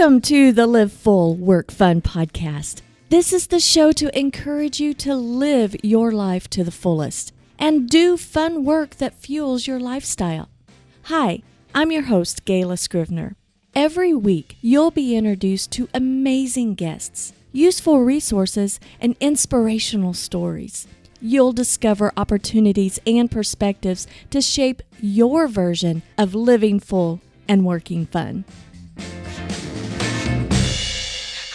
Welcome to the Live Full, Work Fun podcast. This is the show to encourage you to live your life to the fullest and do fun work that fuels your lifestyle. Hi, I'm your host, Gayla Scrivener. Every week, you'll be introduced to amazing guests, useful resources, and inspirational stories. You'll discover opportunities and perspectives to shape your version of living full and working fun.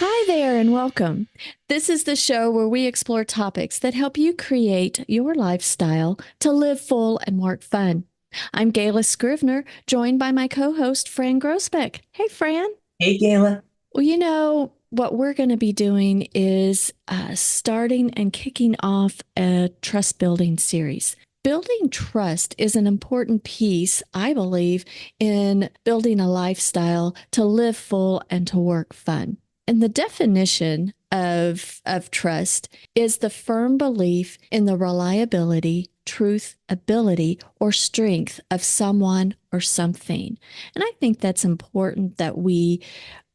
Hi there and welcome. This is the show where we explore topics that help you create your lifestyle to live full and work fun. I'm Gayla Scrivener, joined by my co-host, Fran Groesbeck. Hey, Fran. Hey, Gayla. Well, what we're going to be doing is starting and kicking off a trust building series. Building trust is an important piece, I believe, in building a lifestyle to live full and to work fun. And the definition of trust is the firm belief in the reliability, truth, ability, or strength of someone or something. And I think that's important that we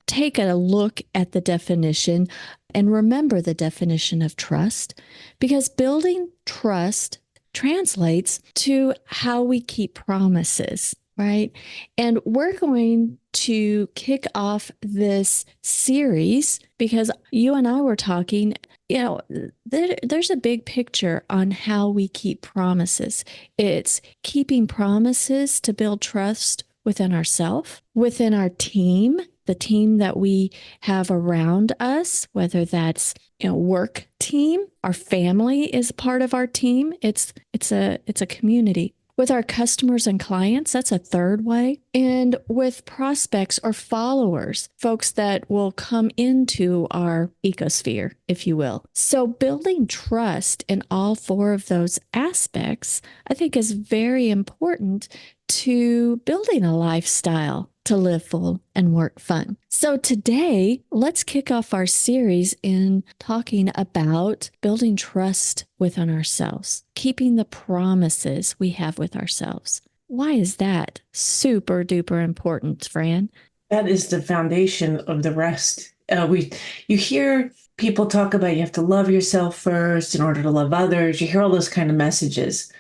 take a look at the definition and remember the definition of trust, because building trust translates to how we keep promises, right? And we're going to kick off this series because you and I were talking, there's a big picture on how we keep promises. It's keeping promises to build trust within ourselves, within our team, the team that we have around us, whether that's work team, our family is part of our team. It's a community. With our customers and clients, that's a third way. And with prospects or followers, folks that will come into our ecosphere, if you will. So building trust in all four of those aspects, I think, is very important to building a lifestyle to live full and work fun. So today, let's kick off our series in talking about building trust within ourselves, keeping the promises we have with ourselves. Why is that super duper important, Fran? That is the foundation of the rest. You hear people talk about you have to love yourself first in order to love others. You hear all those kind of messages.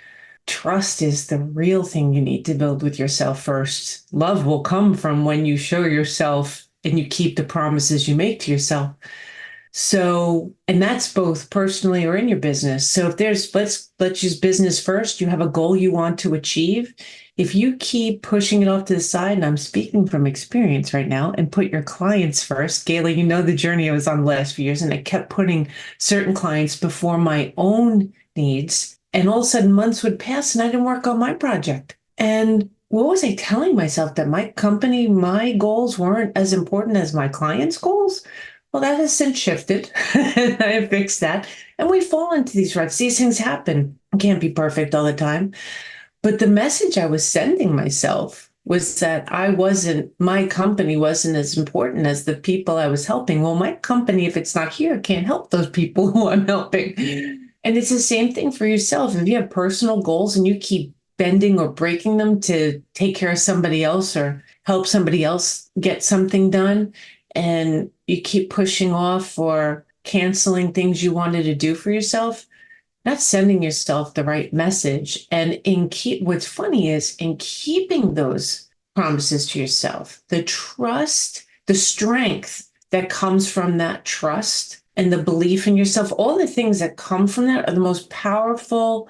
Trust is the real thing you need to build with yourself first. Love will come from when you show yourself and you keep the promises you make to yourself. So, and that's both personally or in your business. So if let's use business first, you have a goal you want to achieve. If you keep pushing it off to the side, and I'm speaking from experience right now, and put your clients first, Gayla, you know the journey I was on the last few years, and I kept putting certain clients before my own needs. And all of a sudden months would pass and I didn't work on my project. And what was I telling myself? That my company, my goals weren't as important as my clients' goals? Well, that has since shifted. And I have fixed that. And we fall into these ruts. These things happen. I can't be perfect all the time. But the message I was sending myself was that my company wasn't as important as the people I was helping. Well, my company, if it's not here, can't help those people who I'm helping. And it's the same thing for yourself. If you have personal goals and you keep bending or breaking them to take care of somebody else or help somebody else get something done, and you keep pushing off or canceling things you wanted to do for yourself, not sending yourself the right message. And what's funny is in keeping those promises to yourself, the trust, the strength that comes from that trust and the belief in yourself, all the things that come from that are the most powerful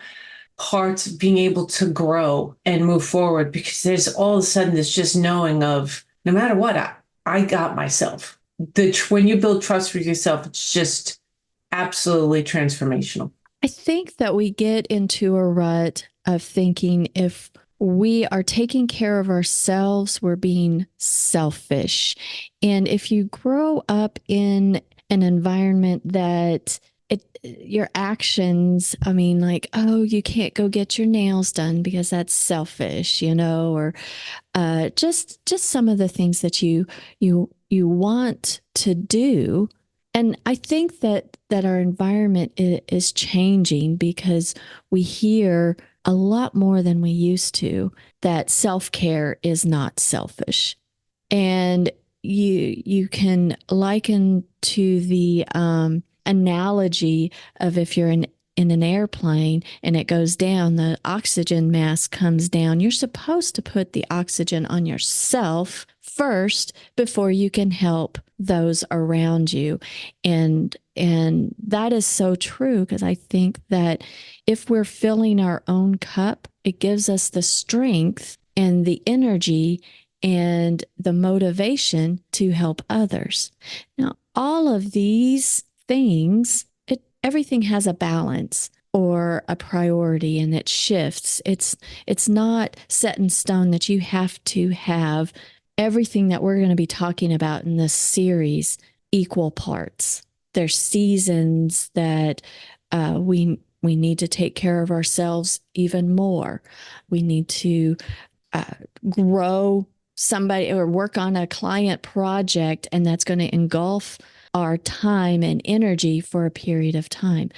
parts of being able to grow and move forward, because there's all of a sudden this just knowing of no matter what, I got myself. When you build trust with yourself, it's just absolutely transformational. I think that we get into a rut of thinking if we are taking care of ourselves, we're being selfish. And if you grow up in an environment that your actions, oh, you can't go get your nails done because that's selfish, or just some of the things that you want to do. And I think that our environment is changing because we hear a lot more than we used to that self-care is not selfish. And you can liken to the analogy of if you're in an airplane and it goes down, the oxygen mask comes down. You're supposed to put the oxygen on yourself first before you can help those around you. And that is so true, because I think that if we're filling our own cup, it gives us the strength and the energy and the motivation to help others. Now, all of these things, everything has a balance or a priority, and it shifts. It's not set in stone that you have to have everything that we're going to be talking about in this series equal parts. There's seasons that we need to take care of ourselves even more. We need to grow somebody or work on a client project, and that's going to engulf our time and energy for a period of time.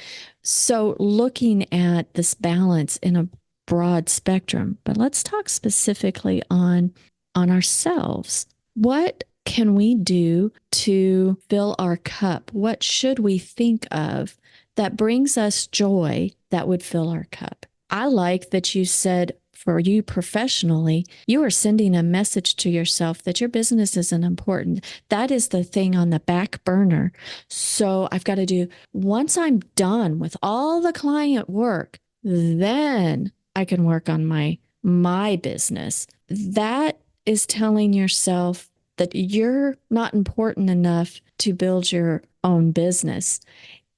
So looking at this balance in a broad spectrum, but let's talk specifically on ourselves. What can we do to fill our cup? What should we think of that brings us joy that would fill our cup? I like that you said, for you professionally, you are sending a message to yourself that your business isn't important. That is the thing on the back burner. So I've got to do, once I'm done with all the client work, then I can work on my business. That is telling yourself that you're not important enough to build your own business.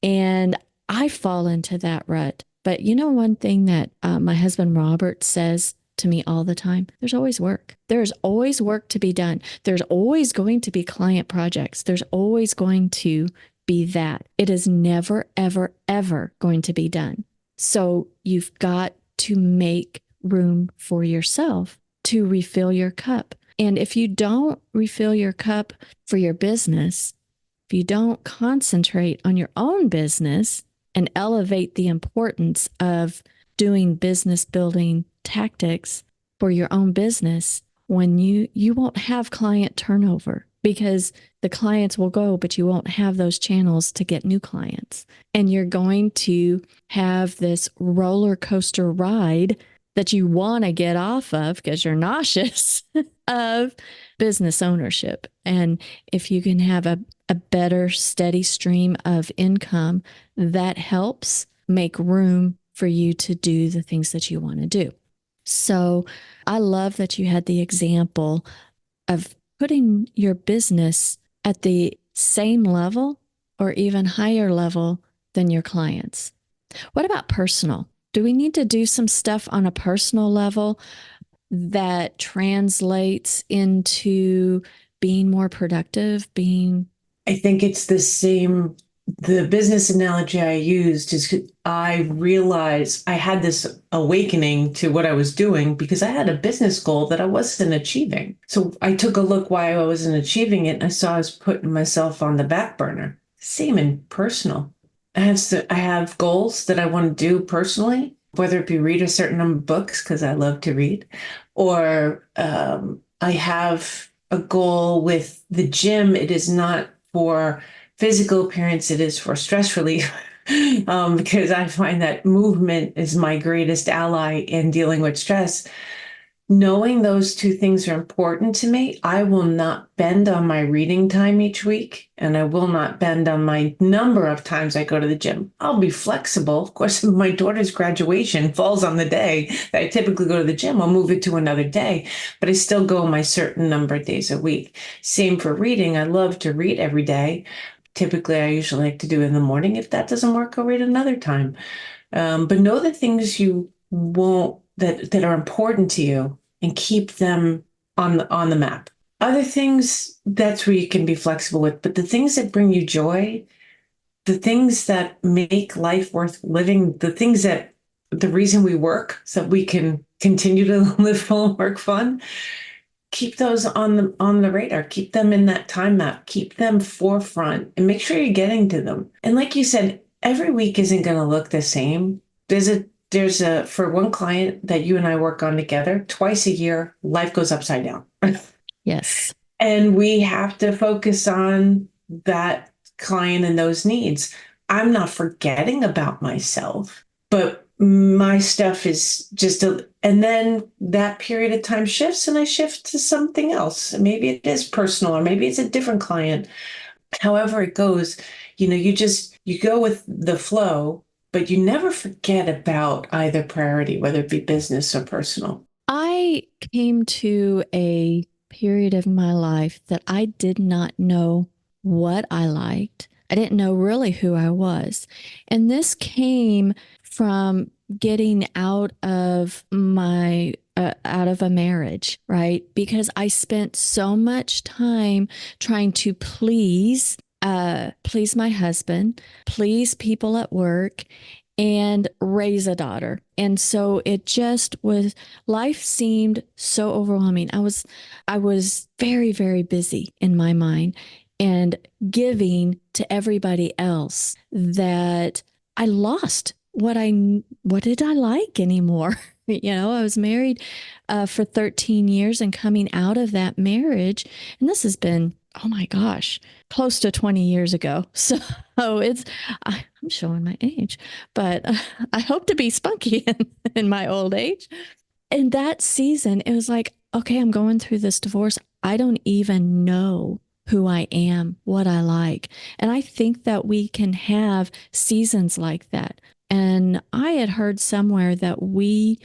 And I fall into that rut. But you know, one thing that my husband Robert says to me all the time, there's always work. There's always work to be done. There's always going to be client projects. There's always going to be that. It is never, ever, ever going to be done. So you've got to make room for yourself to refill your cup. And if you don't refill your cup for your business, if you don't concentrate on your own business and elevate the importance of doing business building tactics for your own business, when you won't have client turnover, because the clients will go, but you won't have those channels to get new clients. And you're going to have this roller coaster ride that you want to get off of because you're nauseous of business ownership. And if you can have a better steady stream of income, that helps make room for you to do the things that you want to do. So I love that you had the example of putting your business at the same level or even higher level than your clients. What about personal? Do we need to do some stuff on a personal level that translates into being more productive, I think it's the same. The business analogy I used is I realized I had this awakening to what I was doing because I had a business goal that I wasn't achieving. So I took a look why I wasn't achieving it, and I saw I was putting myself on the back burner. Same in personal. I have goals that I want to do personally, whether it be read a certain number of books because I love to read, or I have a goal with the gym. It is not for physical appearance, it is for stress relief. Because I find that movement is my greatest ally in dealing with stress. Knowing those two things are important to me, I will not bend on my reading time each week, and I will not bend on my number of times I go to the gym. I'll be flexible. Of course, if my daughter's graduation falls on the day that I typically go to the gym, I'll move it to another day, but I still go my certain number of days a week. Same for reading. I love to read every day. Typically, I usually like to do it in the morning. If that doesn't work, I'll read another time. But know the things you won't that are important to you and keep them on the map. Other things, that's where you can be flexible with. But the things that bring you joy, the things that make life worth living, the reason we work so that we can continue to live full and work fun, keep those on the radar, keep them in that time map, keep them forefront, and make sure you're getting to them. And like you said, every week isn't going to look the same. There's a for one client that you and I work on together, twice a year, life goes upside down. yes. And we have to focus on that client and those needs. I'm not forgetting about myself, but my stuff is just and then that period of time shifts and I shift to something else. Maybe it is personal or maybe it's a different client. However it goes, you go with the flow, but you never forget about either priority, whether it be business or personal. I came to a period of my life that I did not know what I liked. I didn't know really who I was. And this came from getting out of a marriage, right? Because I spent so much time trying to please my husband, please people at work, and raise a daughter. And so it just was, life seemed so overwhelming. I was very, very busy in my mind and giving to everybody else that I lost what did I like anymore? I was married for 13 years and coming out of that marriage, and this has been, oh my gosh, close to 20 years ago. So I'm showing my age, but I hope to be spunky in my old age. In that season, it was like, okay, I'm going through this divorce. I don't even know who I am, what I like. And I think that we can have seasons like that. And I had heard somewhere that we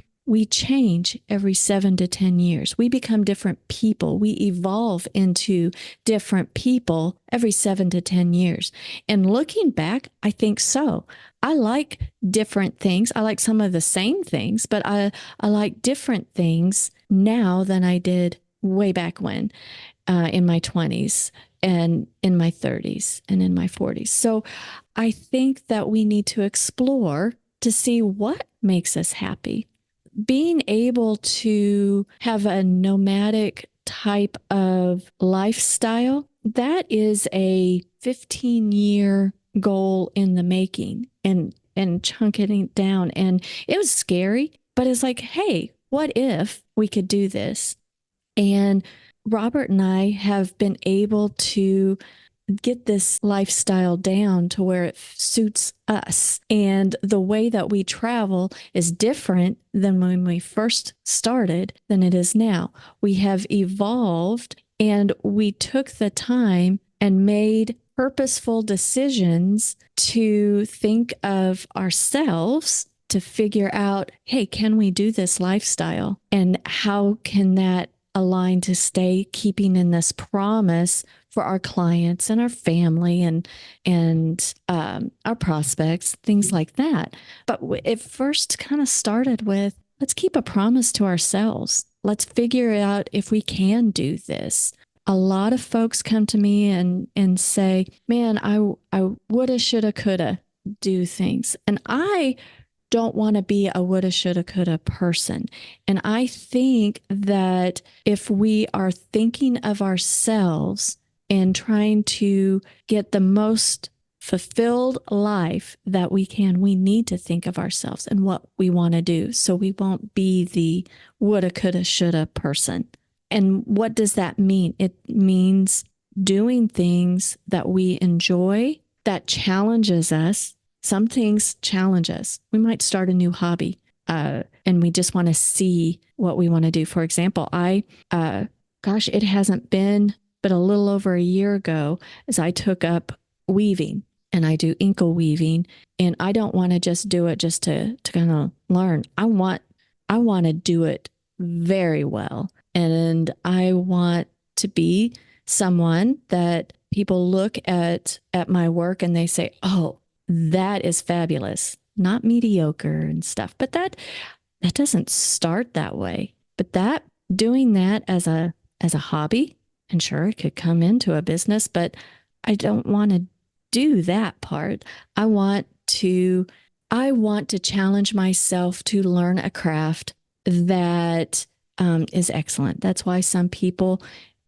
change every 7 to 10 years. We become different people. We evolve into different people every 7 to 10 years. And looking back, I think so. I like different things. I like some of the same things, but I like different things now than I did way back when, in my 20s and in my 30s and in my 40s. So I think that we need to explore to see what makes us happy. Being able to have a nomadic type of lifestyle, that is a 15-year goal in the making, and chunking it down. And it was scary, but it's like, hey, what if we could do this? And Robert and I have been able to get this lifestyle down to where it suits us. And the way that we travel is different than when we first started than it is now. We have evolved, and we took the time and made purposeful decisions to think of ourselves, to figure out, hey, can we do this lifestyle? And how can that align to stay keeping in this promise for our clients and our family and our prospects, things like that. But it first kind of started with, let's keep a promise to ourselves. Let's figure out if we can do this. A lot of folks come to me and say, man, I woulda, shoulda, coulda do things. And I don't want to be a woulda, shoulda, coulda person. And I think that if we are thinking of ourselves and trying to get the most fulfilled life that we can, we need to think of ourselves and what we want to do so we won't be the woulda, coulda, shoulda person. And what does that mean? It means doing things that we enjoy, that challenges us. Some things challenge us. We might start a new hobby, and we just want to see what we want to do. For example, it hasn't been but a little over a year ago as I took up weaving, and I do ankle weaving, and I don't want to just do it just to kind of learn. I want to do it very well, and I want to be someone that people look at my work and they say, "Oh, that is fabulous." Not mediocre and stuff, but that doesn't start that way. But that doing that as a hobby, and sure, it could come into a business, but I don't want to do that part. I want to challenge myself to learn a craft that is excellent. That's why some people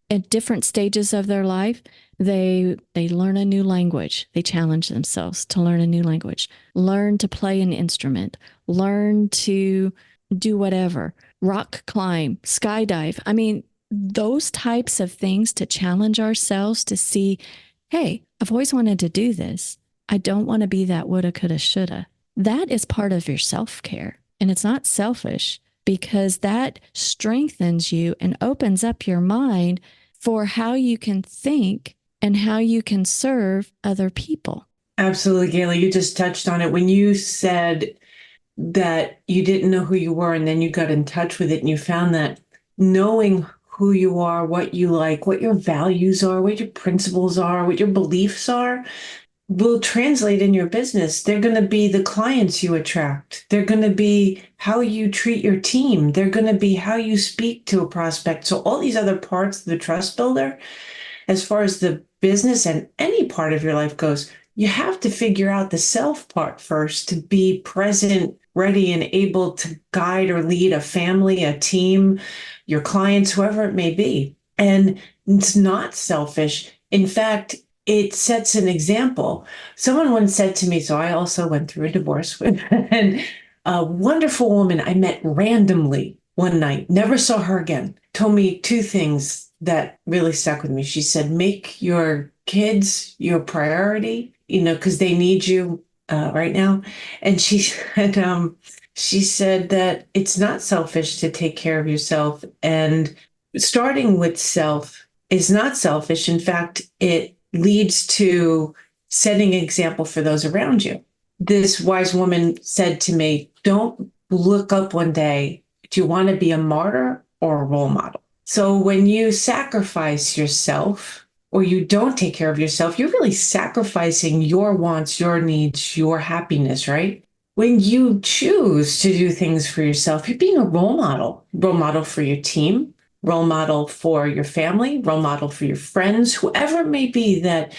at different stages of their life, they learn a new language. They challenge themselves to learn a new language, learn to play an instrument, learn to do whatever, rock climb, skydive. I mean, those types of things to challenge ourselves to see, hey, I've always wanted to do this. I don't want to be that woulda, coulda, shoulda. That is part of your self care. And it's not selfish because that strengthens you and opens up your mind for how you can think and how you can serve other people. Absolutely, Gayla. You just touched on it when you said that you didn't know who you were and then you got in touch with it and you found that knowing who you are, what you like, what your values are, what your principles are, what your beliefs are, will translate in your business. They're going to be the clients you attract. They're going to be how you treat your team. They're going to be how you speak to a prospect. So all these other parts of the trust builder, as far as the business and any part of your life goes, you have to figure out the self part first to be present, ready, and able to guide or lead a family, a team, your clients, whoever it may be. And it's not selfish. In fact, it sets an example. Someone once said to me, so I also went through a divorce with and a wonderful woman I met randomly one night, never saw her again, told me two things that really stuck with me. She said, make your kids your priority, because they need you right now. And she said that it's not selfish to take care of yourself. And starting with self is not selfish. In fact, it leads to setting an example for those around you. This wise woman said to me, don't look up one day, do you want to be a martyr or a role model? So when you sacrifice yourself or you don't take care of yourself, you're really sacrificing your wants, your needs, your happiness, right? When you choose to do things for yourself, you're being a role model for your team, role model for your family, role model for your friends, whoever it may be that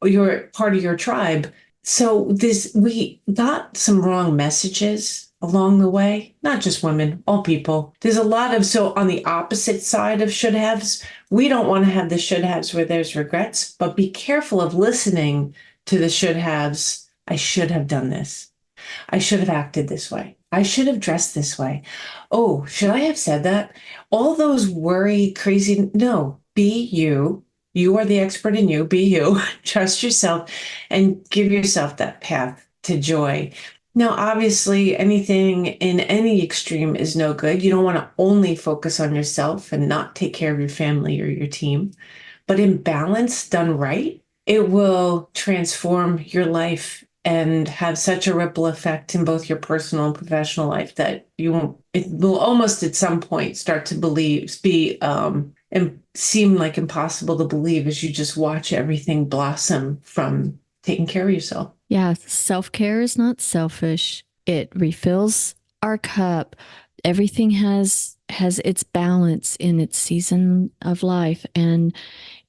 you're part of your tribe. So we got some wrong messages along the way, not just women, all people. There's a lot of, so on the opposite side of should haves, we don't want to have the should haves where there's regrets, but be careful of listening to the should haves. I should have done this. I should have acted this way. I should have dressed this way. Oh, should I have said that? All those worry, crazy, no, be you. You are the expert in you. Be you. Trust yourself and give yourself that path to joy. Now, obviously, anything in any extreme is no good. You don't want to only focus on yourself and not take care of your family or your team. But in balance, done right, it will transform your life and have such a ripple effect in both your personal and professional life that it will almost at some point start to and seem like impossible to believe as you just watch everything blossom from taking care of yourself. Yeah, self care is not selfish. It refills our cup. Everything has its balance in its season of life, and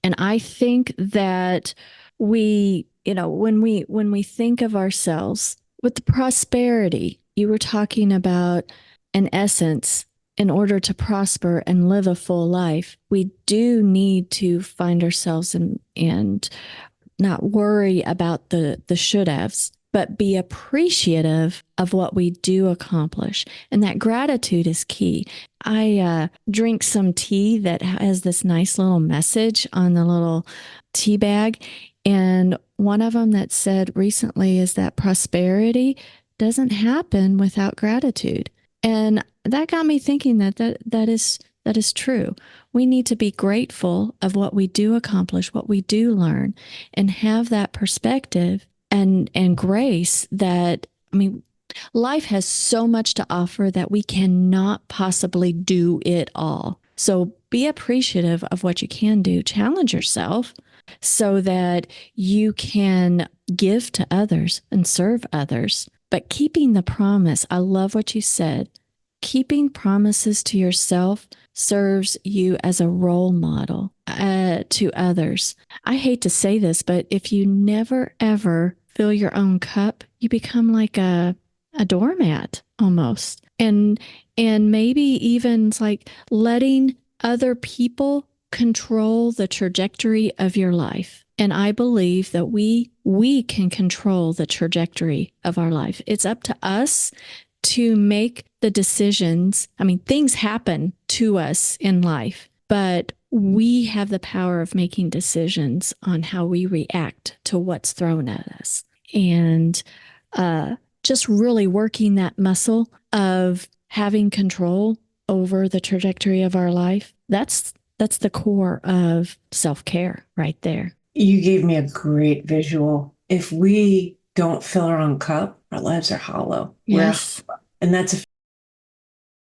I think that we, when we think of ourselves with the prosperity you were talking about, in essence, in order to prosper and live a full life, we do need to find ourselves and not worry about the should haves, but be appreciative of what we do accomplish. And that gratitude is key. I drink some tea that has this nice little message on the little tea bag. And one of them that said recently is that prosperity doesn't happen without gratitude. And that got me thinking that is true. We need to be grateful of what we do accomplish, what we do learn, and have that perspective and grace that, life has so much to offer that we cannot possibly do it all. So be appreciative of what you can do. Challenge yourself so that you can give to others and serve others. But keeping the promise, I love what you said. Keeping promises to yourself serves you as a role model to others. I hate to say this, but if you never, ever fill your own cup, you become like a doormat almost. And maybe even it's like letting other people control the trajectory of your life. And I believe that we can control the trajectory of our life. It's up to us to make the decisions. Things happen to us in life, but we have the power of making decisions on how we react to what's thrown at us. And just really working that muscle of having control over the trajectory of our life. That's the core of self-care right there. You gave me a great visual. If we don't fill our own cup, our lives are hollow. Yes. And that's a